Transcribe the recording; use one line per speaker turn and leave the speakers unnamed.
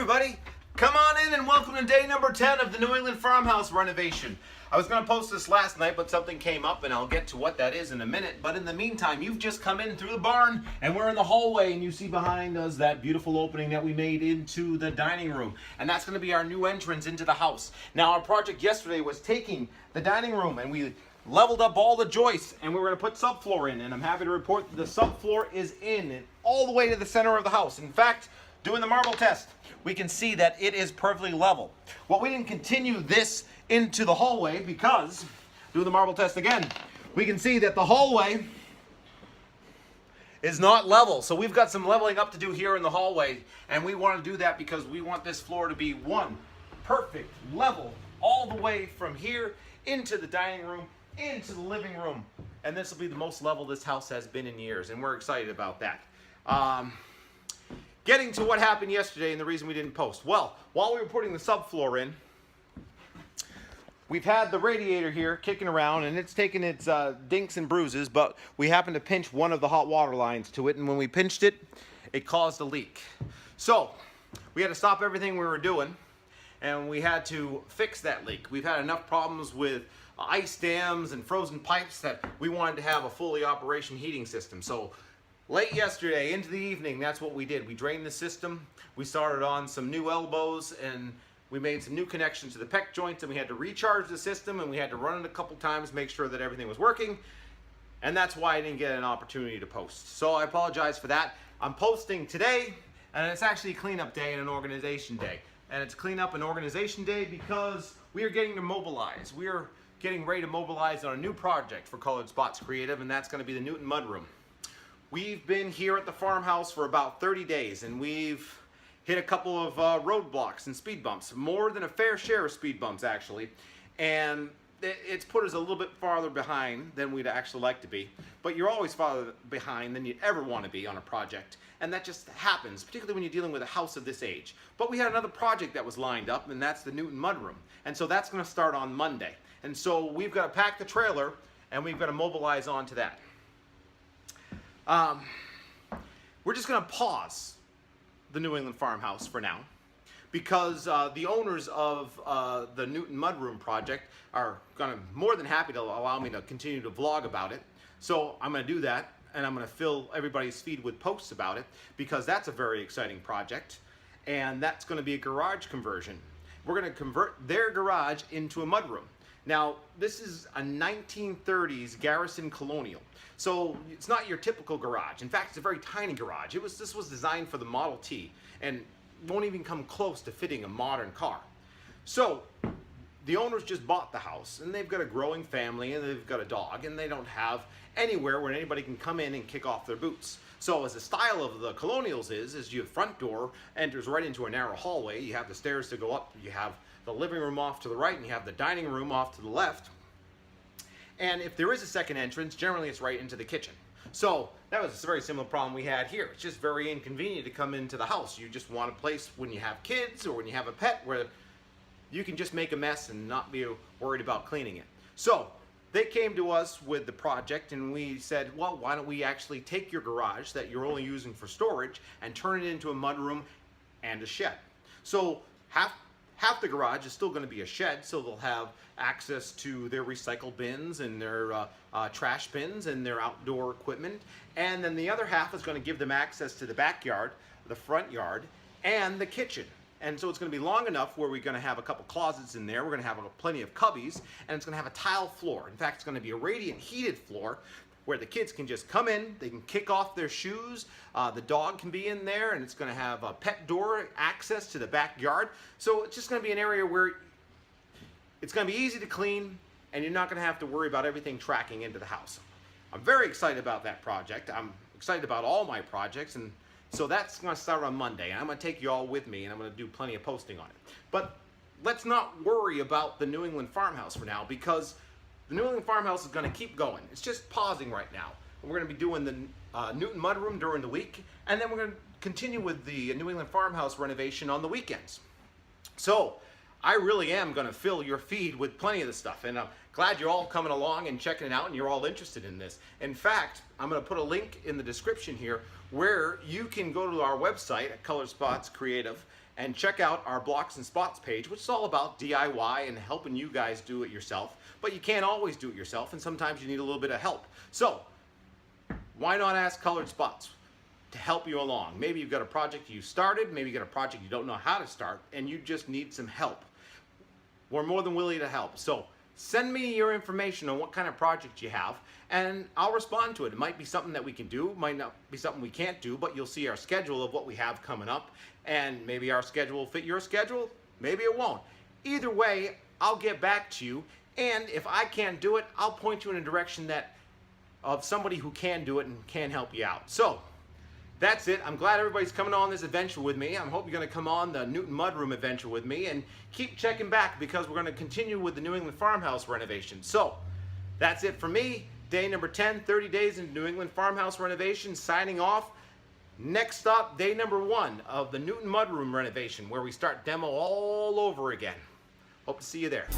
everybody, come on in and welcome to day number 10 of the New England Farmhouse renovation. I was going to post this last night, but something came up and I'll get to what that is in a minute. But in the meantime, you've just come in through the barn and we're in the hallway, and you see behind us that beautiful opening that we made into the dining room. And that's going to be our new entrance into the house. Now, our project yesterday was taking the dining room and we leveled up all the joists and we were going to put subfloor in. And I'm happy to report that the subfloor is in and all the way to the center of the house. In fact, doing the marble test, we can see that it is perfectly level. Well, we didn't continue this into the hallway because, doing the marble test again, we can see that the hallway is not level. So we've got some leveling up to do here in the hallway, and we want to do that because we want this floor to be one perfect level all the way from here into the dining room, into the living room. And this will be the most level this house has been in years, and we're excited about that. Getting to what happened yesterday and the reason we didn't post. Well, while we were putting the subfloor in, we've had the radiator here kicking around and it's taken its dinks and bruises, but we happened to pinch one of the hot water lines to it, and when we pinched it, it caused a leak. So we had to stop everything we were doing and we had to fix that leak. We've had enough problems with ice dams and frozen pipes that we wanted to have a fully operation heating system. So late yesterday into the evening, that's what we did. We drained the system, we started on some new elbows, and we made some new connections to the PEX joints, and we had to recharge the system, and we had to run it a couple times, make sure that everything was working, and that's why I didn't get an opportunity to post. So I apologize for that. I'm posting today, and it's actually cleanup day and an organization day. And it's cleanup and organization day because we are getting to mobilize. We are getting ready to mobilize on a new project for Colored Spots Creative, and that's going to be the Newton Mudroom. We've been here at the farmhouse for about 30 days, and we've hit a couple of roadblocks and speed bumps, more than a fair share of speed bumps actually, and it's put us a little bit farther behind than we'd actually like to be. But you're always farther behind than you'd ever want to be on a project, and that just happens, particularly when you're dealing with a house of this age. But we had another project that was lined up, and that's the Newton Mudroom, and so that's going to start on Monday. And so we've got to pack the trailer and we've got to mobilize onto that. We're just going to pause the New England Farmhouse for now because the owners of the Newton Mudroom project are going to more than happy to allow me to continue to vlog about it. So I'm going to do that, and I'm going to fill everybody's feed with posts about it because that's a very exciting project, and that's going to be a garage conversion. We're going to convert their garage into a mudroom. Now, this is a 1930s Garrison Colonial. So it's not your typical garage. In fact, it's a very tiny garage. This was designed for the Model T and won't even come close to fitting a modern car. So the owners just bought the house, and they've got a growing family and they've got a dog, and they don't have anywhere where anybody can come in and kick off their boots. So as the style of the Colonials is your front door enters right into a narrow hallway. You have the stairs to go up, you have the living room off to the right, and you have the dining room off to the left. And if there is a second entrance, generally it's right into the kitchen. So that was a very similar problem we had here. It's just very inconvenient to come into the house. You just want a place when you have kids or when you have a pet where you can just make a mess and not be worried about cleaning it. So they came to us with the project, and we said, well, why don't we actually take your garage that you're only using for storage and turn it into a mudroom and a shed. So half the garage is still going to be a shed, so they'll have access to their recycle bins and their trash bins and their outdoor equipment. And then the other half is going to give them access to the backyard, the front yard, and the kitchen. And so it's going to be long enough where we're going to have a couple closets in there. We're going to have plenty of cubbies, and it's going to have a tile floor. In fact, it's going to be a radiant heated floor where the kids can just come in, they can kick off their shoes, the dog can be in there, and it's going to have a pet door access to the backyard. So it's just going to be an area where it's going to be easy to clean, and you're not going to have to worry about everything tracking into the house. I'm very excited about that project. I'm excited about all my projects, and so that's going to start on Monday. And I'm going to take you all with me, and I'm going to do plenty of posting on it. But let's not worry about the New England Farmhouse for now, because the New England Farmhouse is going to keep going. It's just pausing right now. We're going to be doing the Newton Mudroom during the week, and then we're going to continue with the New England Farmhouse renovation on the weekends. So I really am going to fill your feed with plenty of this stuff, and I'm glad you're all coming along and checking it out, and you're all interested in this. In fact, I'm going to put a link in the description here where you can go to our website at Colored Spots Creative and check out our Blocks and Spots page, which is all about DIY and helping you guys do it yourself. But you can't always do it yourself, and sometimes you need a little bit of help. So why not ask Colored Spots to help you along? Maybe you've got a project you started, maybe you got a project you don't know how to start, and you just need some help. We're more than willing to help. So send me your information on what kind of project you have, and I'll respond to it. It might be something that we can do, might not be something we can't do, but you'll see our schedule of what we have coming up, and maybe our schedule will fit your schedule, maybe it won't. Either way, I'll get back to you, and if I can't do it, I'll point you in a direction of somebody who can do it and can help you out. So that's it. I'm glad everybody's coming on this adventure with me. I hope you're going to come on the Newton Mudroom adventure with me, and keep checking back because we're going to continue with the New England Farmhouse renovation. So that's it for me. Day number 10, 30 days into New England Farmhouse renovation, signing off. Next up, day number 1 of the Newton Mudroom renovation, where we start demo all over again. Hope to see you there.